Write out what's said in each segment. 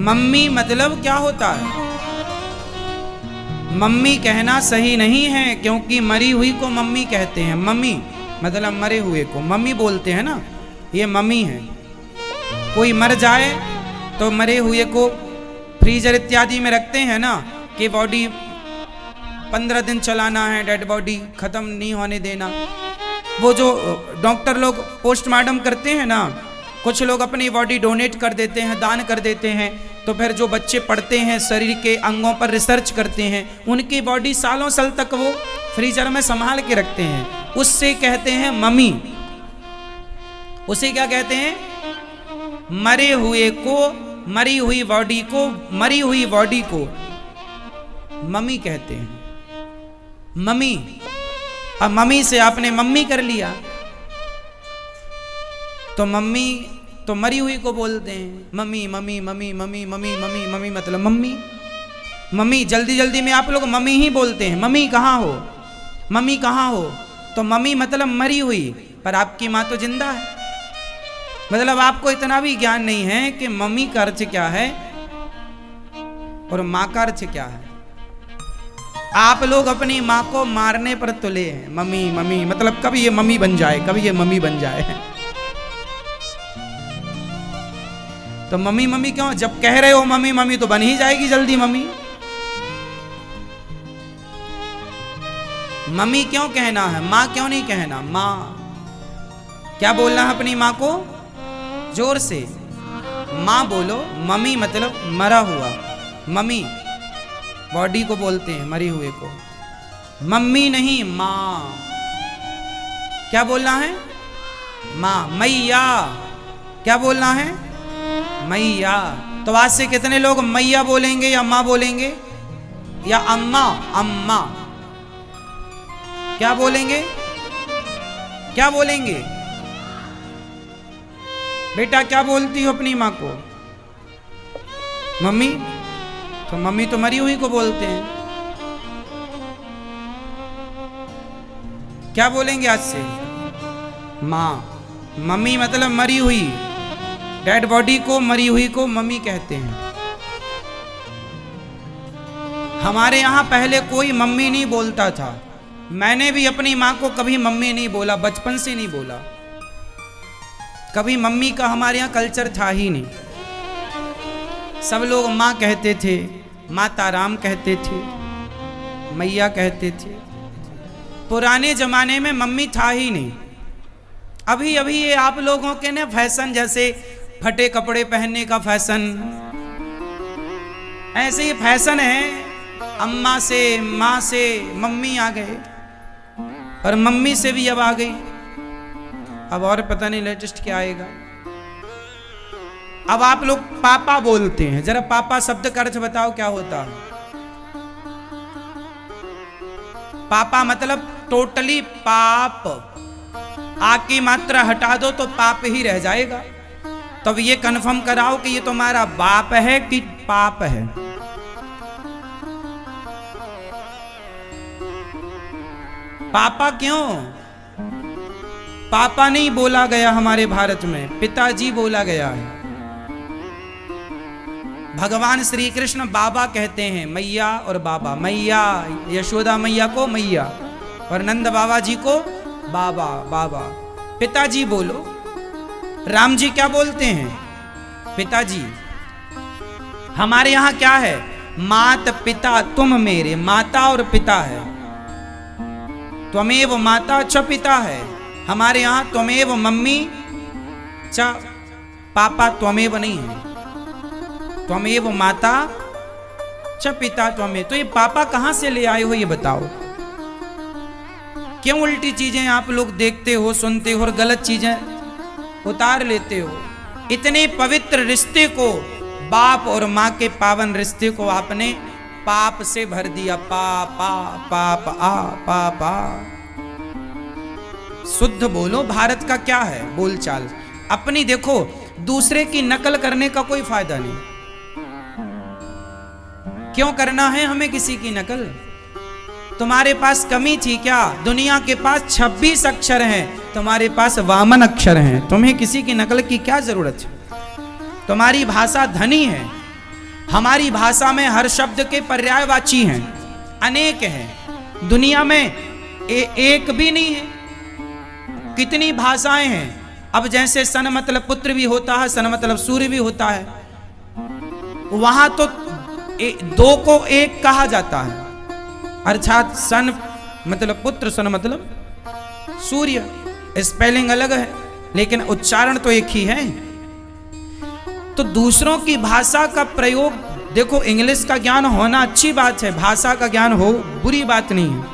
Mummy मतलब क्या होता है? मम्मी कहना सही नहीं है, क्योंकि मरी हुई को मम्मी कहते हैं। मम्मी मतलब मरे हुए को मम्मी बोलते हैं ना, ये मम्मी है। कोई मर जाए तो मरे हुए को फ्रीजर इत्यादि में रखते हैं ना, कि बॉडी 15 दिन चलाना है, डेड बॉडी खत्म नहीं होने देना। वो जो डॉक्टर लोग पोस्टमार्टम करते हैं ना, कुछ लोग अपनी बॉडी डोनेट कर देते हैं, दान कर देते हैं, तो फिर जो बच्चे पढ़ते हैं, शरीर के अंगों पर रिसर्च करते हैं, उनकी बॉडी सालों साल तक वो फ्रीजर में संभाल के रखते हैं। उससे कहते हैं मम्मी। उसे क्या कहते हैं? मरे हुए को, मरी हुई बॉडी को, मरी हुई बॉडी को मम्मी कहते हैं। मम्मी। अब मम्मी से आपने मम्मी कर लिया, तो मम्मी तो मरी हुई को बोलते हैं mummy. Mummy mummy mummy mummy mummy mummy मतलब मम्मी। मम्मी जल्दी जल्दी में आप लोग मम्मी ही बोलते हैं। मम्मी कहाँ हो, मम्मी कहाँ हो, तो मम्मी मतलब मरी हुई, पर आपकी माँ तो जिंदा है। मतलब आपको इतना भी ज्ञान नहीं है कि मम्मी का अर्थ क्या है और माँ का अर्थ क्या है। आप लोग अपनी माँ को मारने पर तुले हैं। मम्मी मम्मी मतलब कभी ये मम्मी बन जाए, कभी ये मम्मी बन जाए। तो मम्मी मम्मी क्यों? जब कह रहे हो मम्मी मम्मी तो बन ही जाएगी जल्दी मम्मी। मम्मी क्यों कहना है, माँ क्यों नहीं कहना? माँ क्या बोलना है अपनी माँ को? जोर से माँ बोलो। मम्मी मतलब मरा हुआ, मम्मी बॉडी को बोलते हैं, मरी हुए को। मम्मी नहीं, माँ। क्या बोलना है? माँ। मैया क्या बोलना है? मैया। तो आज से कितने लोग मैया बोलेंगे या माँ बोलेंगे या अम्मा? अम्मा क्या बोलेंगे? क्या बोलेंगे? बेटा क्या बोलती हो अपनी माँ को? मम्मी। तो मम्मी तो मरी हुई को बोलते हैं। क्या बोलेंगे आज से? माँ। मम्मी मतलब मरी हुई, डेड बॉडी को, मरी हुई को मम्मी कहते हैं। हमारे यहाँ पहले कोई मम्मी नहीं बोलता था। मैंने भी अपनी माँ को कभी मम्मी नहीं बोला, बचपन से नहीं बोला। कभी मम्मी का हमारे यहाँ कल्चर था ही नहीं। सब लोग माँ कहते थे, माता राम कहते थे, मैया कहते थे। पुराने जमाने में मम्मी था ही नहीं। अभी अभी ये आप लोगों के ना फैशन, जैसे फटे कपड़े पहनने का फैशन, ऐसे ही फैशन है। अम्मा से, माँ से मम्मी आ गए, और मम्मी से भी अब आ गई। अब और पता नहीं लेटेस्ट क्या आएगा। अब आप लोग पापा बोलते हैं। जरा पापा शब्द का अर्थ बताओ क्या होता है? पापा मतलब टोटली पाप। आ की मात्रा हटा दो तो पाप ही रह जाएगा। तब ये कन्फर्म कराओ कि ये तुम्हारा बाप है कि पाप है। पापा क्यों? पापा नहीं बोला गया हमारे भारत में, पिताजी बोला गया है। भगवान श्री कृष्ण बाबा कहते हैं, मैया और बाबा। मैया यशोदा मैया को मैया, और नंद बाबा जी को बाबा। बाबा पिताजी बोलो। राम जी क्या बोलते हैं? पिताजी। हमारे यहाँ क्या है? मात पिता तुम मेरे। माता और पिता है। त्वमेव माता च पिता है। हमारे यहाँ त्वमेव मम्मी च पापा, त्वमेव नहीं है। त्वमेव माता च पिता त्वमेव। तो ये पापा कहाँ से ले आए हो ये बताओ। क्यों उल्टी चीजें आप लोग देखते हो, सुनते हो और गलत चीजें उतार लेते हो? इतने पवित्र रिश्ते को, बाप और माँ के पावन रिश्ते को आपने पाप से भर दिया। पापा पाप आ पापा। शुद्ध बोलो। भारत का क्या है बोलचाल? अपनी देखो, दूसरे की नकल करने का कोई फायदा नहीं। क्यों करना है हमें किसी की नकल? तुम्हारे पास कमी थी क्या? दुनिया के पास 26 अक्षर हैं, तुम्हारे पास 52 अक्षर हैं। तुम्हें किसी की नकल की क्या जरूरत है? तुम्हारी भाषा धनी है, हमारी भाषा में हर शब्द के पर्यायवाची हैं, अनेक हैं। दुनिया में एक भी नहीं है, कितनी भाषाएं हैं। अब जैसे सन मतलब पुत्र भी होता है, सन मतलब सूर्य भी होता है, वहां तो दो को एक कहा जाता है, अर्थात सन मतलब पुत्र, सन मतलब सूर्य। स्पेलिंग अलग है लेकिन उच्चारण तो एक ही है। तो दूसरों की भाषा का प्रयोग, देखो इंग्लिश का ज्ञान होना अच्छी बात है, भाषा का ज्ञान हो बुरी बात नहीं है,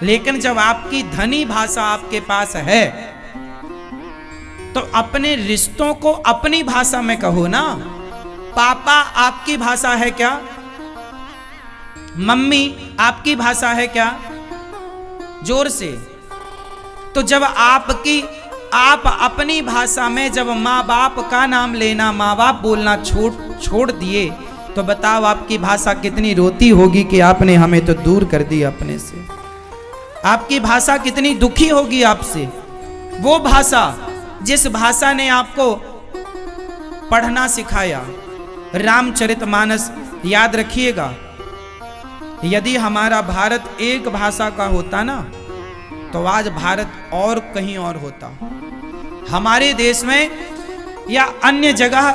लेकिन जब आपकी धनी भाषा आपके पास है तो अपने रिश्तों को अपनी भाषा में कहो ना। पापा आपकी भाषा है क्या? मम्मी आपकी भाषा है क्या? जोर से। तो जब आप अपनी भाषा में जब माँ बाप का नाम लेना, माँ बाप बोलना छोड़ दिए, तो बताओ आपकी भाषा कितनी रोती होगी कि आपने हमें तो दूर कर दिया अपने से। आपकी भाषा कितनी दुखी होगी आपसे। वो भाषा जिस भाषा ने आपको पढ़ना सिखाया, रामचरितमानस याद रखिएगा। यदि हमारा भारत एक भाषा का होता ना, तो आज भारत और कहीं और होता। हमारे देश में या अन्य जगह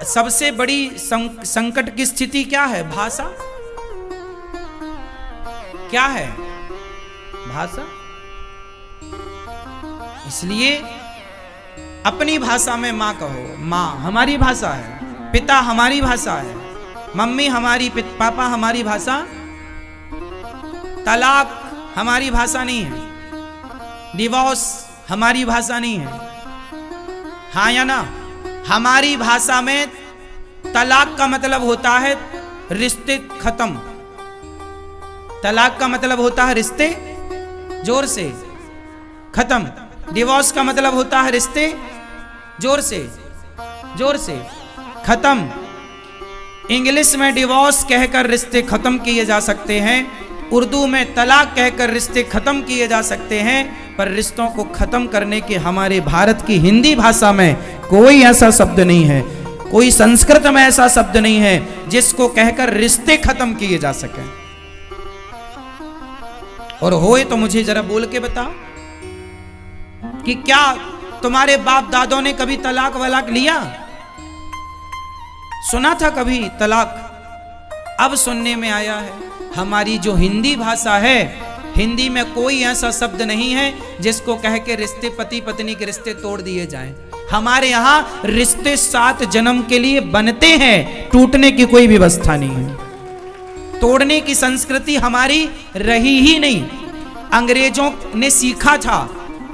सबसे बड़ी संकट की स्थिति क्या है? भाषा। क्या है? भाषा। इसलिए अपनी भाषा में माँ कहो। माँ हमारी भाषा है, पिता हमारी भाषा है, मम्मी हमारी, पापा हमारी भाषा। तलाक हमारी भाषा नहीं है, डिवोर्स हमारी भाषा नहीं है। हाँ या ना? हमारी भाषा में तलाक का मतलब होता है रिश्ते खत्म। तलाक का मतलब होता है रिश्ते, जोर से, खत्म। डिवोर्स का मतलब होता है रिश्ते, जोर से, खत्म। इंग्लिश में डिवोर्स कहकर रिश्ते खत्म किए जा सकते हैं, उर्दू में तलाक कहकर रिश्ते खत्म किए जा सकते हैं, पर रिश्तों को खत्म करने के हमारे भारत की हिंदी भाषा में कोई ऐसा शब्द नहीं है, कोई संस्कृत में ऐसा शब्द नहीं है जिसको कहकर रिश्ते खत्म किए जा सके। और होए तो मुझे जरा बोल के बताओ कि क्या तुम्हारे बाप दादों ने कभी तलाक वलाक लिया? सुना था कभी तलाक? अब सुनने में आया है। हमारी जो हिंदी भाषा है, हिंदी में कोई ऐसा शब्द नहीं है जिसको कह के रिश्ते, पति पत्नी के रिश्ते तोड़ दिए जाएं। हमारे यहाँ रिश्ते 7 जन्म के लिए बनते हैं, टूटने की कोई व्यवस्था नहीं है। तोड़ने की संस्कृति हमारी रही ही नहीं। अंग्रेजों ने सीखा था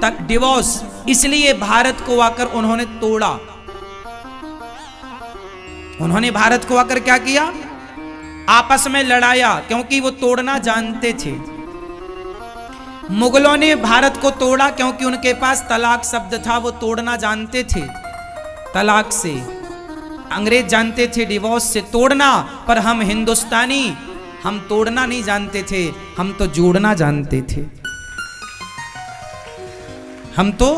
तक डिवोर्स, इसलिए भारत को आकर उन्होंने तोड़ा। उन्होंने भारत को आकर क्या किया? आपस में लड़ाया, क्योंकि वो तोड़ना जानते थे। मुगलों ने भारत को तोड़ा क्योंकि उनके पास तलाक शब्द था, वो तोड़ना जानते थे। तलाक से अंग्रेज जानते थे, डिवोर्स से तोड़ना, पर हम हिंदुस्तानी, हम तोड़ना नहीं जानते थे, हम तो जोड़ना जानते थे। हम तो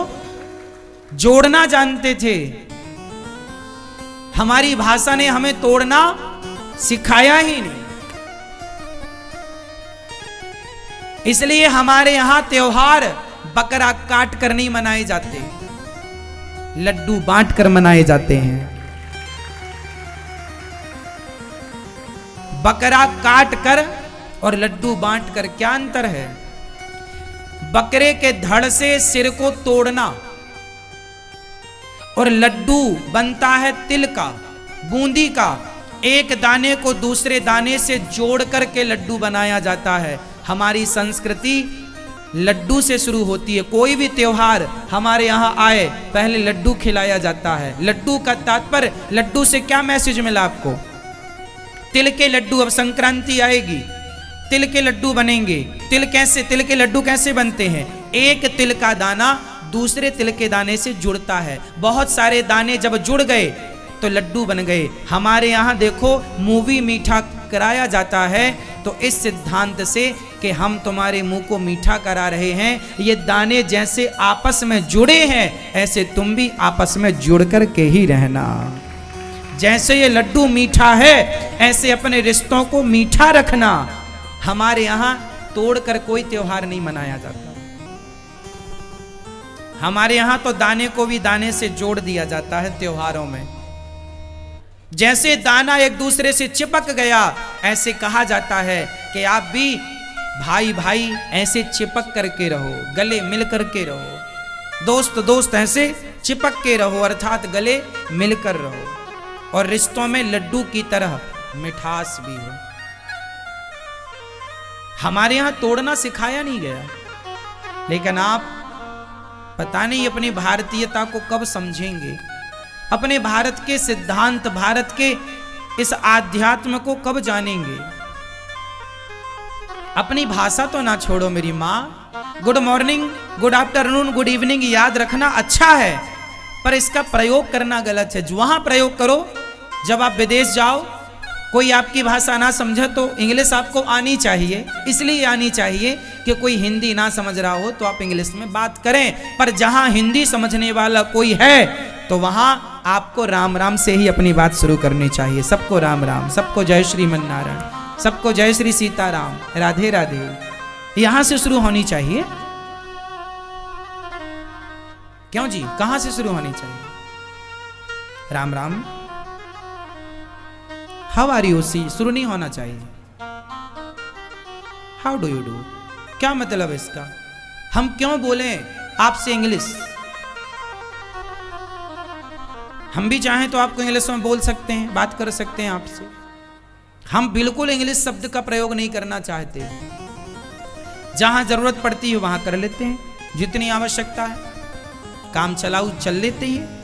जोड़ना जानते थे। हमारी भाषा ने हमें तोड़ना सिखाया ही नहीं। इसलिए हमारे यहां त्योहार बकरा काट कर नहीं मनाए जाते, लड्डू बांट कर मनाए जाते हैं। बकरा काट कर और लड्डू बांट कर क्या अंतर है? बकरे के धड़ से सिर को तोड़ना, और लड्डू बनता है तिल का, बूंदी का। एक दाने को दूसरे दाने से जोड़ करके लड्डू बनाया जाता है। हमारी संस्कृति लड्डू से शुरू होती है। कोई भी त्योहार हमारे यहाँ आए, पहले लड्डू खिलाया जाता है। लड्डू का तात्पर्य, लड्डू से क्या मैसेज मिला आपको? तिल के लड्डू, अब संक्रांति आएगी, तिल के लड्डू बनेंगे। तिल के लड्डू कैसे बनते हैं? एक तिल का दाना दूसरे तिल के दाने से जुड़ता है। बहुत सारे दाने जब जुड़ गए तो लड्डू बन गए। हमारे यहाँ देखो मूवी मीठा कराया जाता है, तो इस सिद्धांत से कि हम तुम्हारे मुंह को मीठा करा रहे हैं। ये दाने जैसे आपस में जुड़े हैं, ऐसे तुम भी आपस में जुड़ कर के ही रहना। जैसे ये लड्डू मीठा है ऐसे अपने रिश्तों को मीठा रखना। हमारे यहां तोड़कर कोई त्योहार नहीं मनाया जाता। हमारे यहां तो दाने को भी दाने से जोड़ दिया जाता है त्योहारों में। जैसे दाना एक दूसरे से चिपक गया, ऐसे कहा जाता है कि आप भी भाई भाई ऐसे चिपक करके रहो, गले मिल करके रहो, दोस्त दोस्त ऐसे चिपक के रहो, अर्थात गले मिलकर रहो और रिश्तों में लड्डू की तरह मिठास भी हो। हमारे यहां तोड़ना सिखाया नहीं गया, लेकिन आप पता नहीं अपनी भारतीयता को कब समझेंगे, अपने भारत के सिद्धांत, भारत के इस आध्यात्म को कब जानेंगे। अपनी भाषा तो ना छोड़ो मेरी माँ। Good morning, good afternoon, good evening याद रखना अच्छा है, पर इसका प्रयोग करना गलत है। वहां प्रयोग करो, जब आप विदेश जाओ कोई आपकी भाषा ना समझे तो इंग्लिश आपको आनी चाहिए। इसलिए आनी चाहिए कि कोई हिंदी ना समझ रहा हो तो आप इंग्लिश में बात करें, पर जहां हिंदी समझने वाला कोई है तो वहां आपको राम राम से ही अपनी बात शुरू करनी चाहिए। सबको राम राम, सबको जय श्रीमन नारायण, सबको जय श्री सीताराम, राधे राधे, यहां से शुरू होनी चाहिए। क्यों जी, कहां से शुरू होनी चाहिए? Ram Ram, how are you see, शुरू नहीं होना चाहिए हाउ डू यू डू। क्या मतलब इसका? हम क्यों बोलें आपसे इंग्लिश? हम भी चाहें तो आपको इंग्लिश में बोल सकते हैं, बात कर सकते हैं आपसे। हम बिल्कुल इंग्लिश शब्द का प्रयोग नहीं करना चाहते। जहां जरूरत पड़ती है वहां कर लेते हैं, जितनी आवश्यकता है काम चलाऊ चल लेते हैं।